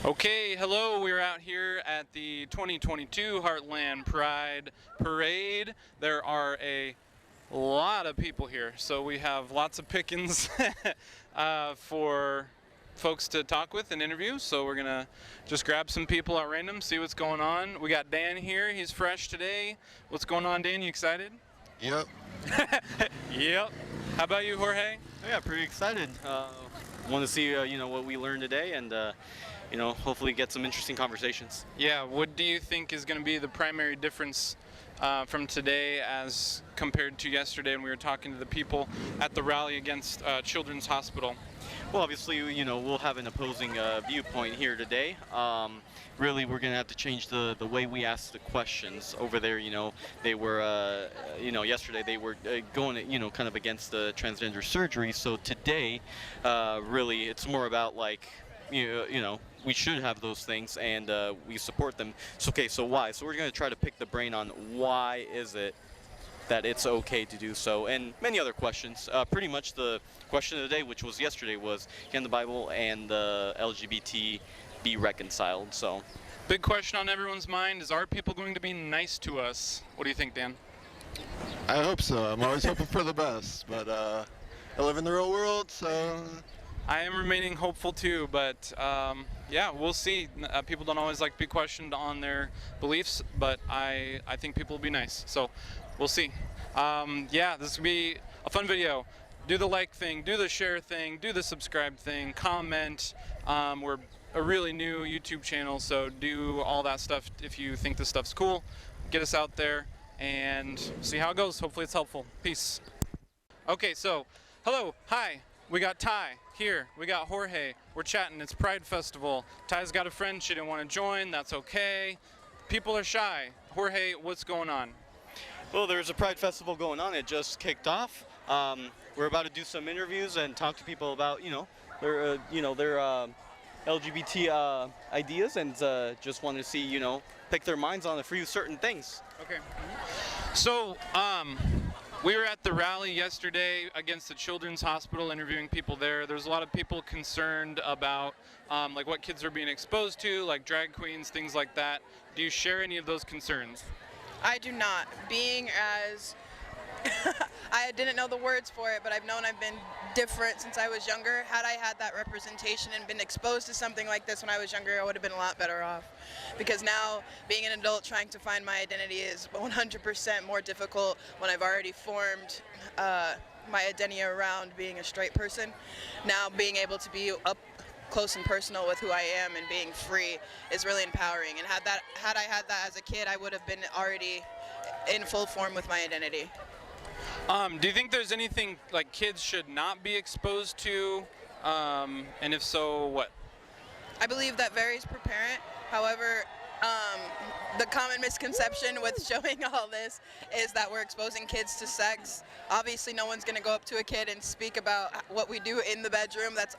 Okay, hello. We're out here at the 2022 Heartland Pride Parade. There are a lot of people here, so we have lots of pickings for folks to talk with and interview. So we're gonna just grab some people at random, see what's going on. We got Dan here. He's fresh today. What's going on, Dan? You excited? Yep. Yep. How about you, Jorge? Yeah, pretty excited. Want to see what we learned today, and hopefully get some interesting conversations. Yeah, what do you think is going to be the primary difference from today as compared to yesterday when we were talking to the people at the rally against Children's Hospital? Well, obviously, we'll have an opposing viewpoint here today. Really, we're going to have to change the way we ask the questions. Over there, they were, yesterday they were going, kind of against the transgender surgery. So today, really, it's more about like, we should have those things, and we support them. So, okay, so why? So we're going to try to pick the brain on why is it that it's okay to do so, and many other questions. Pretty much the question of the day, which was yesterday, was can the Bible and the LGBT be reconciled? So, big question on everyone's mind is, are people going to be nice to us? What do you think, Dan? I hope so. I'm always hoping for the best, but I live in the real world, so. I am remaining hopeful too, but yeah, we'll see. People don't always like to be questioned on their beliefs, but I think people will be nice. So we'll see. Yeah, this will be a fun video. Do the like thing, do the share thing, do the subscribe thing, comment. We're a really new YouTube channel, so do all that stuff if you think this stuff's cool. Get us out there and see how it goes. Hopefully it's helpful. Peace. Okay, so hello, hi. We got Ty here. We got Jorge. We're chatting. It's Pride Festival. Ty's got a friend. She didn't want to join. That's okay. People are shy. Jorge, what's going on? well, there's a Pride Festival going on. It just kicked off. We're about to do some interviews and talk to people about, their LGBT ideas, and just want to see, pick their minds on a few certain things. Okay. So, we were at the rally yesterday against the Children's Hospital, interviewing people there. There's a lot of people concerned about like what kids are being exposed to, like drag queens, things like that. Do you share any of those concerns? I do not. Being as I didn't know the words for it, but I've known I've been different since I was younger. Had I had that representation and been exposed to something like this when I was younger, I would have been a lot better off. Because now, being an adult trying to find my identity is 100% more difficult when I've already formed my identity around being a straight person. Now, being able to be up close and personal with who I am and being free is really empowering. And had I had that as a kid, I would have been already in full form with my identity. Do you think there's anything like kids should not be exposed to? And if so, what? I believe that varies per parent. However, the common misconception with showing all this is that we're exposing kids to sex. Obviously, no one's going to go up to a kid and speak about what we do in the bedroom. That's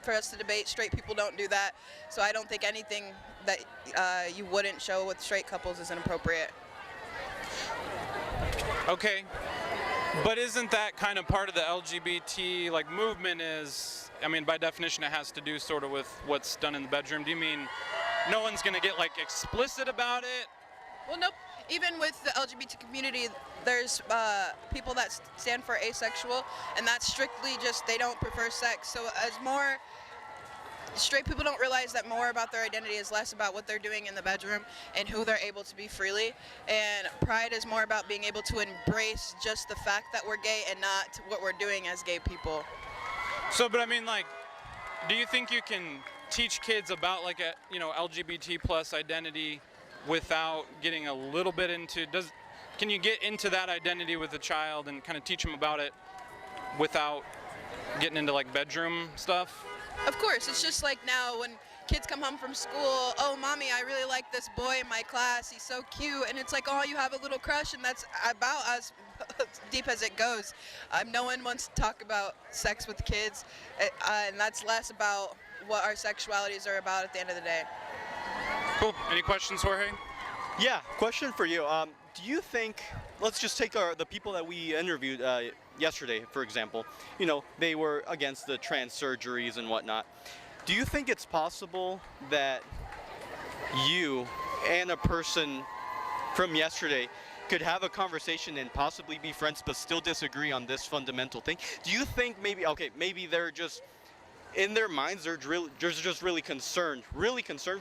for us to debate. Straight people don't do that. So I don't think anything that you wouldn't show with straight couples is inappropriate. Okay. But isn't that kind of part of the LGBT like movement? Is, I mean, by definition it has to do sort of with what's done in the bedroom. Do you mean no one's going to get like explicit about it? Well, nope. Even with the LGBT community, there's people that stand for asexual, and that's strictly just they don't prefer sex. So as more straight people don't realize that more about their identity is less about what they're doing in the bedroom and who they're able to be freely. And pride is more about being able to embrace just the fact that we're gay and not what we're doing as gay people. So, but I mean, like, do you think you can teach kids about like a, LGBT plus identity without getting a little bit into, can you get into that identity with a child and kind of teach them about it without getting into like bedroom stuff? Of course, it's just like now when kids come home from school, oh mommy, I really like this boy in my class, he's so cute, and it's like, oh, you have a little crush, and that's about as deep as it goes. No one wants to talk about sex with kids, and that's less about what our sexualities are about at the end of the day. Cool. Any questions, Jorge? Yeah, question for you. Do you think, let's just take the people that we interviewed yesterday, for example, they were against the trans surgeries and whatnot. do you think it's possible that you and a person from yesterday could have a conversation and possibly be friends but still disagree on this fundamental thing? Do you think maybe they're just in their minds they're just really concerned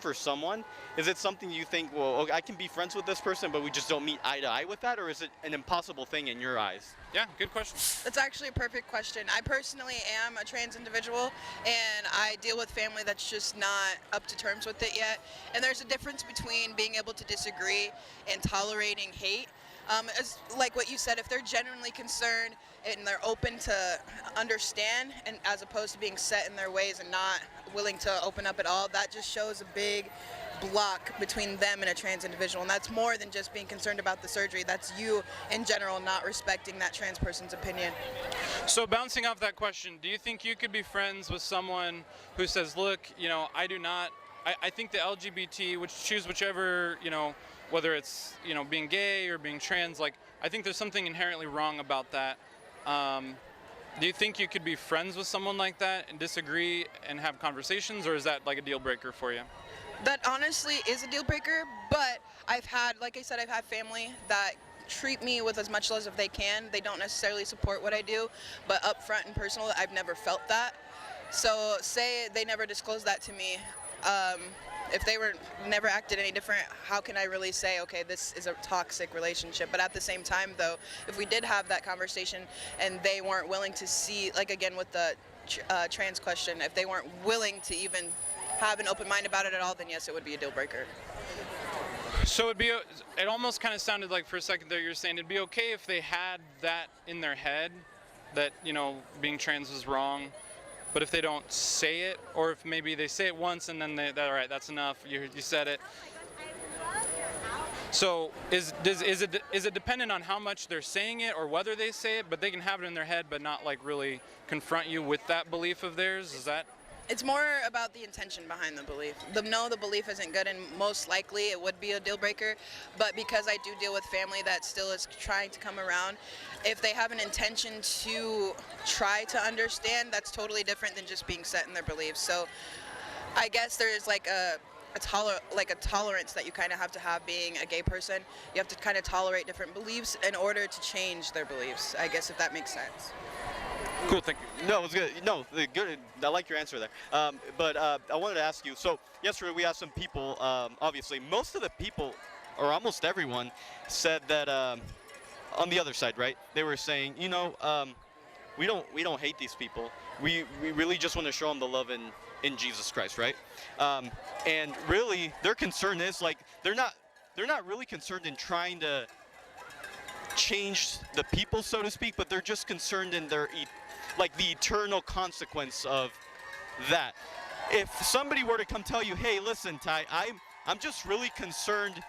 for someone? Is it something you think, well, okay, I can be friends with this person but we just don't meet eye to eye with that, or is it an impossible thing in your eyes? Yeah, good question. That's actually a perfect question. I personally am a trans individual, and I deal with family that's just not up to terms with it yet. And there's a difference between being able to disagree and tolerating hate. As like what you said, if they're genuinely concerned and they're open to understand, and as opposed to being set in their ways and not willing to open up at all, that just shows a big block between them and a trans individual. And that's more than just being concerned about the surgery. That's you in general not respecting that trans person's opinion. So bouncing off that question, do you think you could be friends with someone who says, look, I do not, I think the LGBT, choose whichever, whether it's, being gay or being trans, like, I think there's something inherently wrong about that. Do you think you could be friends with someone like that and disagree and have conversations, or is that like a deal breaker for you? That honestly is a deal breaker, but like I said, I've had family that treat me with as much love as they can. They don't necessarily support what I do, but up front and personal, I've never felt that. So say they never disclosed that to me. If they were never acted any different, how can I really say, okay, this is a toxic relationship? But at the same time, though, if we did have that conversation and they weren't willing to see, like again with the trans question, if they weren't willing to even have an open mind about it at all, then yes, it would be a deal breaker. So it almost kind of sounded like for a second there you're saying it'd be okay if they had that in their head, that, being trans was wrong, but if they don't say it, or if maybe they say it once and then all right, that's enough, you said it. So is it dependent on how much they're saying it or whether they say it, but they can have it in their head but not like really confront you with that belief of theirs? Is that? It's more about the intention behind the belief. The belief isn't good, and most likely it would be a deal breaker. But because I do deal with family that still is trying to come around, if they have an intention to try to understand, that's totally different than just being set in their beliefs. So I guess there's like a tolerance that you kind of have being a gay person. You have to kind of tolerate different beliefs in order to change their beliefs, I guess, if that makes sense. Cool, thank you. No, it was good. No, good. I like your answer there. But I wanted to ask you. So yesterday we asked some people. Obviously, most of the people, or almost everyone, said that on the other side, right? They were saying, we don't hate these people. We really just want to show them the love in Jesus Christ, right? And really, their concern is like they're not really concerned in trying to change the people, so to speak, but they're just concerned in the eternal consequence of that. If somebody were to come tell you, hey, listen, Ty, I'm just really concerned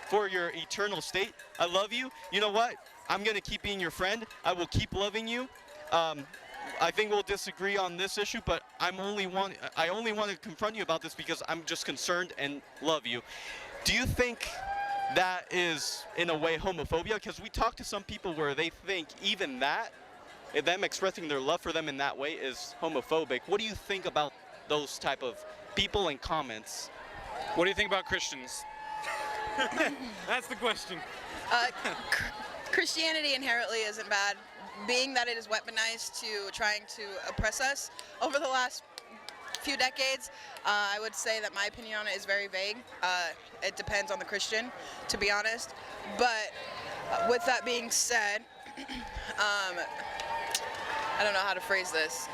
for your eternal state. I love you. You know what? I'm gonna keep being your friend. I will keep loving you. I think we'll disagree on this issue, but I only want to confront you about this because I'm just concerned and love you. Do you think that is, in a way, homophobia? Because we talk to some people where they think even that, them expressing their love for them in that way, is homophobic. What do you think about those type of people and comments? What do you think about Christians? That's the question. Christianity inherently isn't bad. Being that it is weaponized to trying to oppress us over the last few decades, I would say that my opinion on it is very vague. It depends on the Christian, to be honest. But with that being said, I don't know how to phrase this.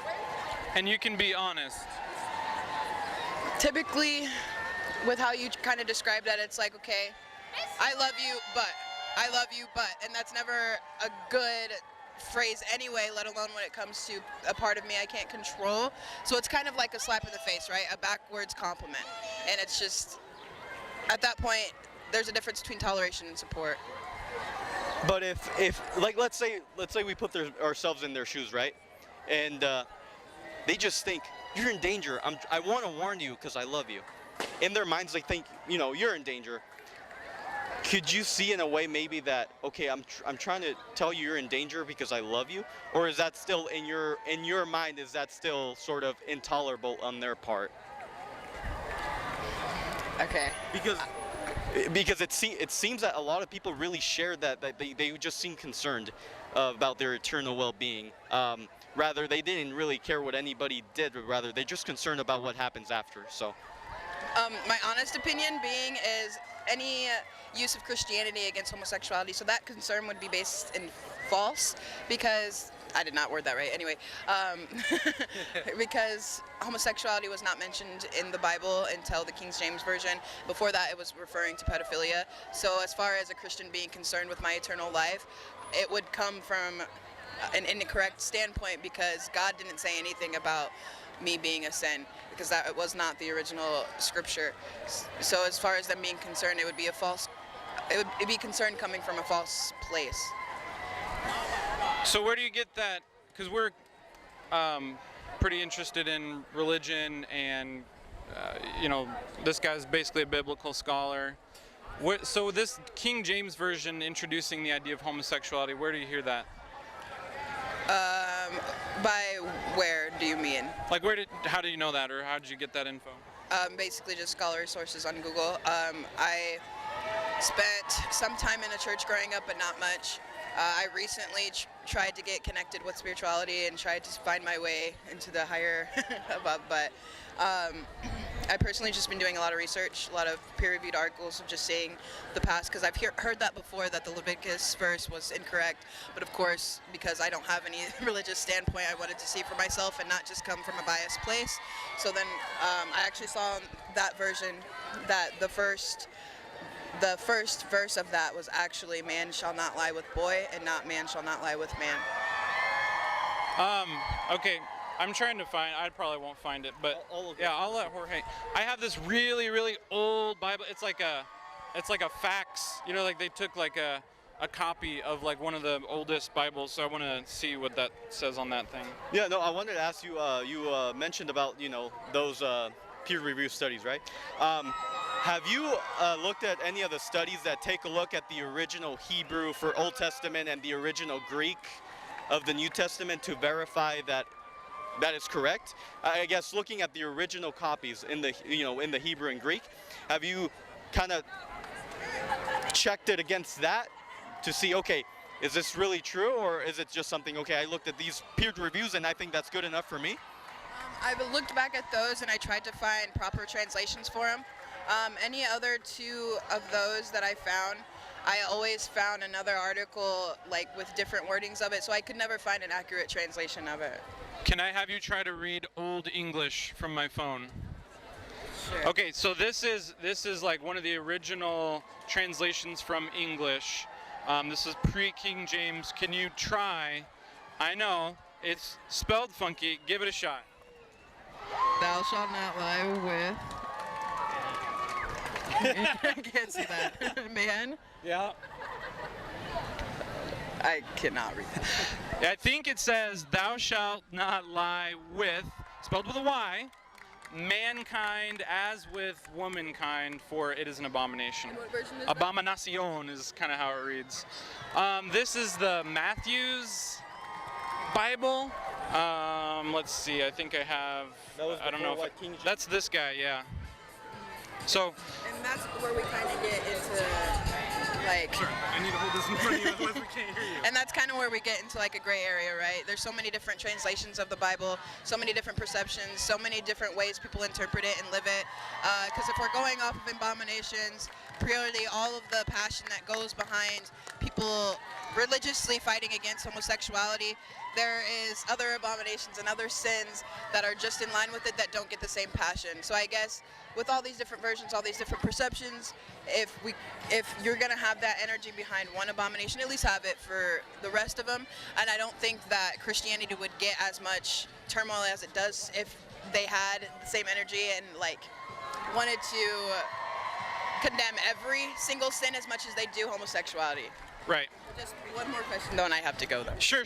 And you can be honest. Typically, with how you kind of described that, it's like, okay, I love you, but, and that's never a good phrase anyway, let alone when it comes to a part of me I can't control. So it's kind of like a slap in the face, right? A backwards compliment. And it's just, at that point, there's a difference between toleration and support. But if like let's say we put ourselves in their shoes, right? And they just think you're in danger. I want to warn you because I love you. In their minds, they think you're in danger. Could you see in a way maybe that, okay, I'm trying to tell you you're in danger because I love you, or is that still in your mind? Is that still sort of intolerable on their part? Okay. Because it seems that a lot of people really shared that they just seem concerned about their eternal well-being. Rather, they didn't really care what anybody did, but rather they're just concerned about what happens after. So. My honest opinion being is any use of Christianity against homosexuality, so that concern would be based in false, because I did not word that right anyway, because homosexuality was not mentioned in the Bible until the King James Version. Before that, it was referring to pedophilia. So as far as a Christian being concerned with my eternal life, it would come from an incorrect standpoint, because God didn't say anything about me being a sin, because that was not the original scripture. So as far as them being concerned, it would be be concern coming from a false place. So where do you get that? Because we're pretty interested in religion, and this guy's basically a biblical scholar. So this King James Version introducing the idea of homosexuality, where do you hear that? By where do you mean? Like, how do you know that, or how did you get that info? Basically just scholarly sources on Google. I spent some time in a church growing up, but not much. I recently tried to get connected with spirituality and tried to find my way into the higher above, but I personally just been doing a lot of research, a lot of peer-reviewed articles of just seeing the past, because I've heard that before, that the Leviticus verse was incorrect, but of course, because I don't have any religious standpoint, I wanted to see for myself and not just come from a biased place. So then I actually saw that version that the first verse of that was actually, man shall not lie with boy, and not man shall not lie with man. Okay, I'm trying to find, I probably won't find it, but yeah, I'll let Jorge. I have this really, really old Bible. It's like a fax, like they took like a copy of like one of the oldest Bibles, so I want to see what that says on that thing. Yeah, no, I wanted to ask you, you mentioned about, those peer review studies, right? Have you looked at any of the studies that take a look at the original Hebrew for Old Testament and the original Greek of the New Testament to verify that is correct? I guess looking at the original copies in the in the Hebrew and Greek, have you kind of checked it against that to see, okay, is this really true, or is it just something, okay, I looked at these peer reviews and I think that's good enough for me? I've looked back at those and I tried to find proper translations for them. Any other two of those that I found, I always found another article like with different wordings of it, so I could never find an accurate translation of it. Can I have you try to read Old English from my phone? Sure. Okay, so this is like one of the original translations from English. This is pre-King James. Can you try? I know it's spelled funky. Give it a shot. Thou shalt not lie with. I can't see that. Man. Yeah. I cannot read that. I think it says, "Thou shalt not lie with," spelled with a Y, "mankind as with womankind, for it is an abomination." What version is that? Abominacion is kind of how it reads. This is the Matthew's Bible. Let's see. I think I have. That was I don't know before if what, King James? that's this guy. Yeah. So. And that's where we kind of get into like. I need to hold this in front of you, otherwise we can't hear you. And that's kind of where we get into like a gray area, right? There's so many different translations of the Bible, so many different perceptions, so many different ways people interpret it and live it. Because if we're going off of abominations, purely all of the passion that goes behind people religiously fighting against homosexuality, there is other abominations and other sins that are just in line with it that don't get the same passion. So I guess with all these different versions, all these different perceptions, if you're gonna have that energy behind one abomination, at least have it for the rest of them. And I don't think that Christianity would get as much turmoil as it does if they had the same energy and like wanted to condemn every single sin as much as they do homosexuality. Right. Just one more question though, and I have to go though. Sure.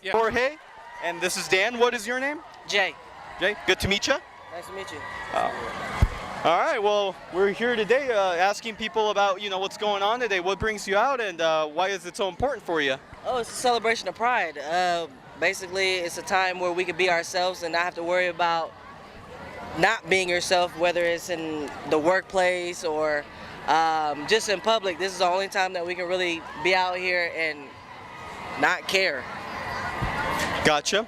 Yeah. Jorge, and this is Dan. What is your name? Jay, Jay. Good to meet you. nice to meet you. All right. Well, we're here today asking people about what's going on today. What brings you out, and why is it so important for you? Oh, it's a celebration of Pride. Basically, it's a time where we can be ourselves and not have to worry about not being yourself, whether it's in the workplace or just in public. This is the only time that we can really be out here and not care. Gotcha.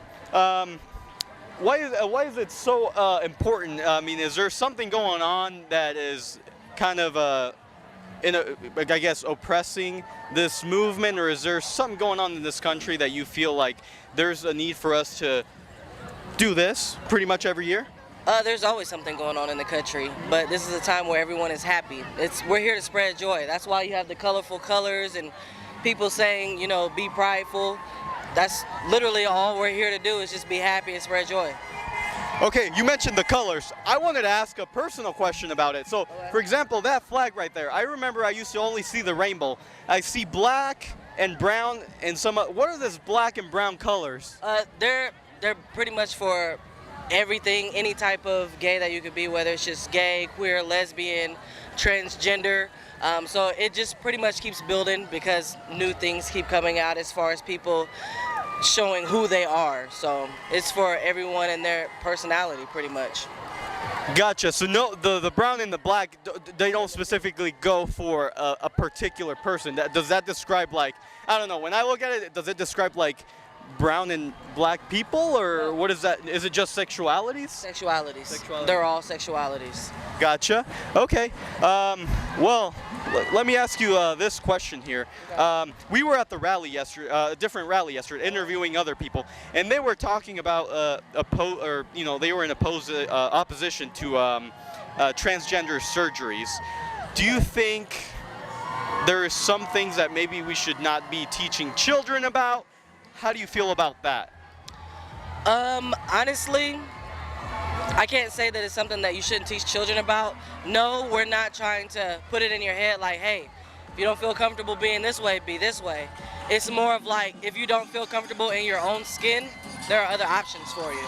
Why is it so important? I mean, is there something going on that is kind of I guess oppressing this movement, or is there something going on in this country that you feel like there's a need for us to do this pretty much every year? There's always something going on in the country, but this is a time where everyone is happy. We're here to spread joy. That's why you have the colorful colors and people saying, you know, be prideful. That's literally all we're here to do, is just be happy and spread joy. Okay, you mentioned the colors. I wanted to ask a personal question about it. So, for example, that flag right there, I remember I used to only see the rainbow. I see black and brown and some, what are those black and brown colors? They're pretty much for everything, any type of gay that you could be, whether it's just gay, queer, lesbian, transgender. So it just pretty much keeps building because new things keep coming out as far as people showing who they are. So it's for everyone and their personality pretty much. Gotcha. So no, the brown and the black, they don't specifically go for a particular person. Does that describe, like, I don't know, when I look at it, does it describe like brown and black people, or what is that? Is it just sexualities? Sexualities. They're all sexualities. Gotcha. Okay. Well, let me ask you this question here. We were at the rally yesterday, a different rally yesterday, interviewing other people, and they were talking about they were in opposition to transgender surgeries. Do you think there are some things that maybe we should not be teaching children about? How do you feel about that? Honestly, I can't say that it's something that you shouldn't teach children about. No, we're not trying to put it in your head like, hey, if you don't feel comfortable being this way, be this way. It's more of like, if you don't feel comfortable in your own skin, there are other options for you.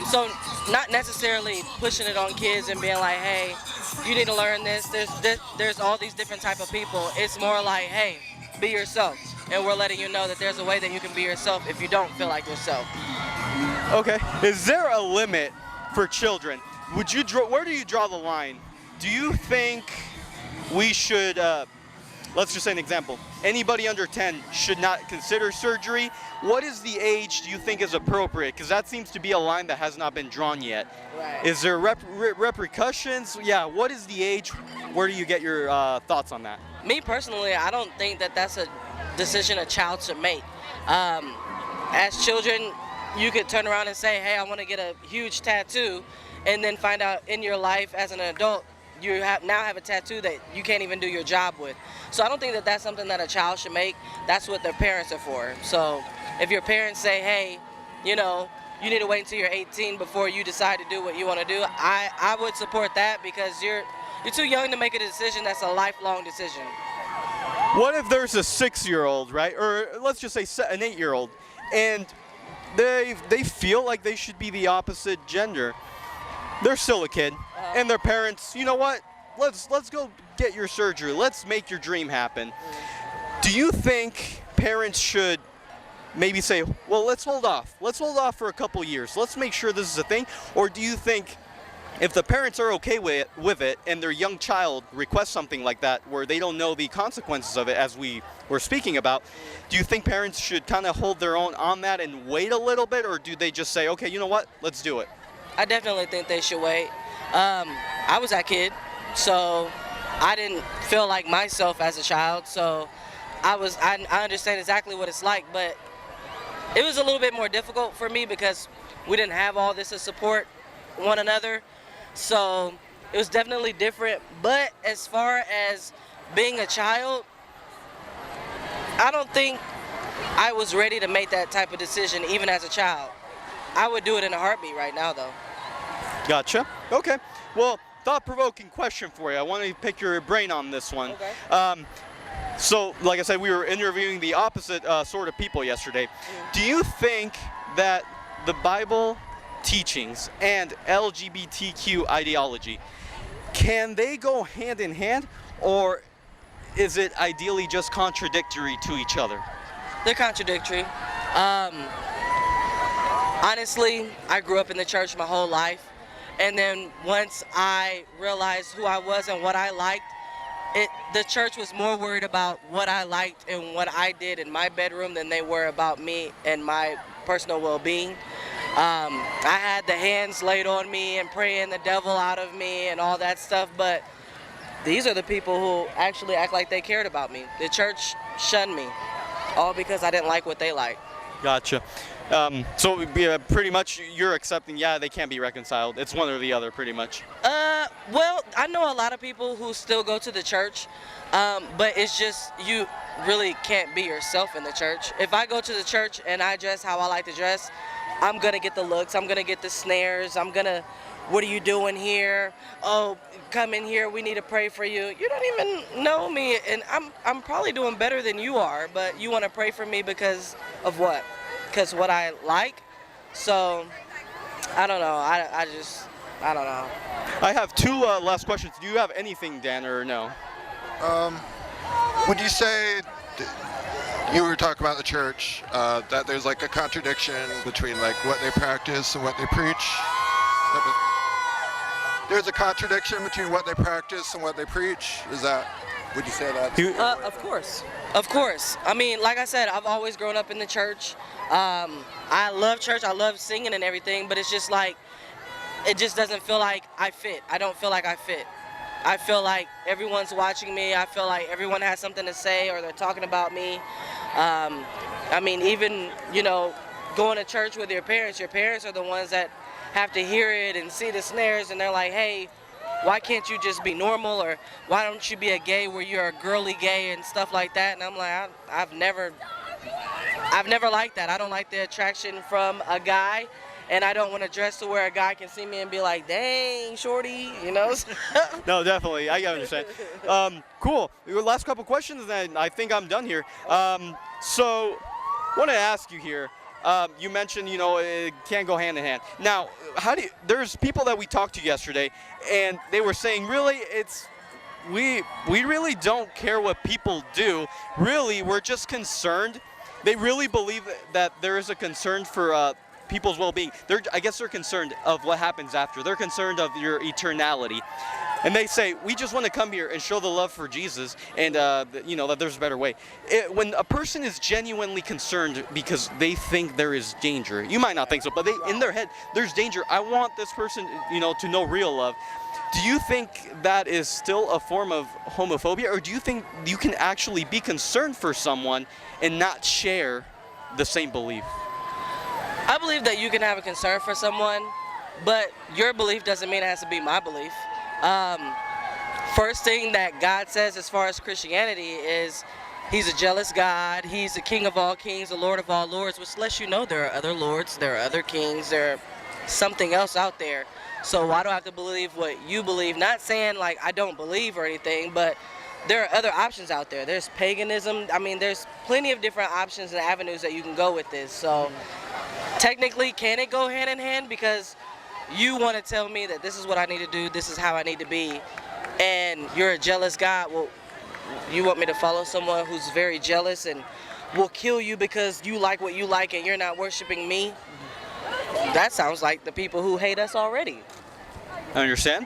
So not necessarily pushing it on kids and being like, hey, you need to learn this. There's all these different type of people. It's more like, hey, be yourself. And we're letting you know that there's a way that you can be yourself if you don't feel like yourself. Okay. Is there a limit for children? Where do you draw the line? Do you think we should, let's just say an example, anybody under 10 should not consider surgery? What is the age do you think is appropriate? Because that seems to be a line that has not been drawn yet. Right. Is there repercussions? Yeah, what is the age? Where do you get your thoughts on that? Me personally, I don't think that that's a decision a child should make. As children, you could turn around and say, hey, I want to get a huge tattoo, and then find out in your life as an adult, you now have a tattoo that you can't even do your job with. So I don't think that that's something that a child should make. That's what their parents are for. So if your parents say, hey, you know, you need to wait until you're 18 before you decide to do what you want to do, I would support that, because you're too young to make a decision that's a lifelong decision. What if there's a 6-year-old, right? Or let's just say an 8-year-old, and they feel like they should be the opposite gender. They're still a kid, and their parents, you know what? Let's go get your surgery. Let's make your dream happen. Do you think parents should maybe say, well, let's hold off. Let's hold off for a couple years. Let's make sure this is a thing. Or do you think if the parents are okay with it and their young child requests something like that where they don't know the consequences of it, as we were speaking about, do you think parents should kind of hold their own on that and wait a little bit, or do they just say, okay, you know what, let's do it? I definitely think they should wait. I was that kid, so I didn't feel like myself as a child, so I understand exactly what it's like, but it was a little bit more difficult for me because we didn't have all this to support one another. So it was definitely different. But as far as being a child, I don't think I was ready to make that type of decision even as a child. I would do it in a heartbeat right now, though. Gotcha. Okay. Well, thought-provoking question for you. I want to pick your brain on this one. Okay. So, like I said, we were interviewing the opposite sort of people yesterday. Do you think that the Bible teachings and LGBTQ ideology, can they go hand in hand, or is it ideally just contradictory to each other? They're contradictory. Honestly, I grew up in the church my whole life, And then once I realized who I was and what I liked, the church was more worried about what I liked and what I did in my bedroom than they were about me and my personal well-being. I had the hands laid on me and praying the devil out of me and all that stuff, but these are the people who actually act like they cared about me. The church shunned me, all because I didn't like what they liked. Gotcha. So pretty much you're accepting, yeah, they can't be reconciled. It's one or the other, pretty much. Well, I know a lot of people who still go to the church, but it's just you really can't be yourself in the church. If I go to the church and I dress how I like to dress, I'm gonna get the looks, I'm gonna get the snares, what are you doing here? Oh, come in here, we need to pray for you. You don't even know me, and I'm probably doing better than you are, but you wanna pray for me because of what? Because what I like? So, I don't know, I don't know. I have two last questions. Do you have anything, Dan, or no? Would you say you were talking about the church that there's like a contradiction between like what they practice and what they preach? There's a contradiction between what they practice and what they preach. Would you say that? Of course. Of course. I mean, like I said, I've always grown up in the church. I love church. I love singing and everything, but it's just like, it just doesn't feel like I fit. I don't feel like I fit. I feel like everyone's watching me. I feel like everyone has something to say or they're talking about me. I mean, even, going to church with your parents are the ones that have to hear it and see the snares, and they're like, hey, why can't you just be normal, or why don't you be a gay where you're a girly gay and stuff like that? And I'm like, I've never liked that. I don't like the attraction from a guy, and I don't want to dress to where a guy can see me and be like, dang, shorty, No, definitely. I understand. Cool. Your last couple questions, then I think I'm done here. So, I want to ask you here. You mentioned, it can't go hand in hand. Now, there's people that we talked to yesterday, and they were saying, really, we really don't care what people do. Really, we're just concerned. They really believe that there is a concern for people's well-being. I guess they're concerned of what happens after. They're concerned of your eternality. And they say, we just want to come here and show the love for Jesus and, that there's a better way. When a person is genuinely concerned because they think there is danger, you might not think so, but in their head, there's danger. I want this person, to know real love. Do you think that is still a form of homophobia, or do you think you can actually be concerned for someone and not share the same belief? I believe that you can have a concern for someone, but your belief doesn't mean it has to be my belief. First thing that God says as far as Christianity is He's a jealous God. He's the King of all kings, the Lord of all lords, which lets you know there are other lords, there are other kings, there's something else out there. So why do I have to believe what you believe? Not saying like I don't believe or anything, but there are other options out there. There's paganism. I mean, there's plenty of different options and avenues that you can go with this. So technically, can it go hand in hand? Because you want to tell me that this is what I need to do, this is how I need to be, and you're a jealous God. Well, you want me to follow someone who's very jealous and will kill you because you like what you like and you're not worshiping me? That sounds like the people who hate us already. I understand.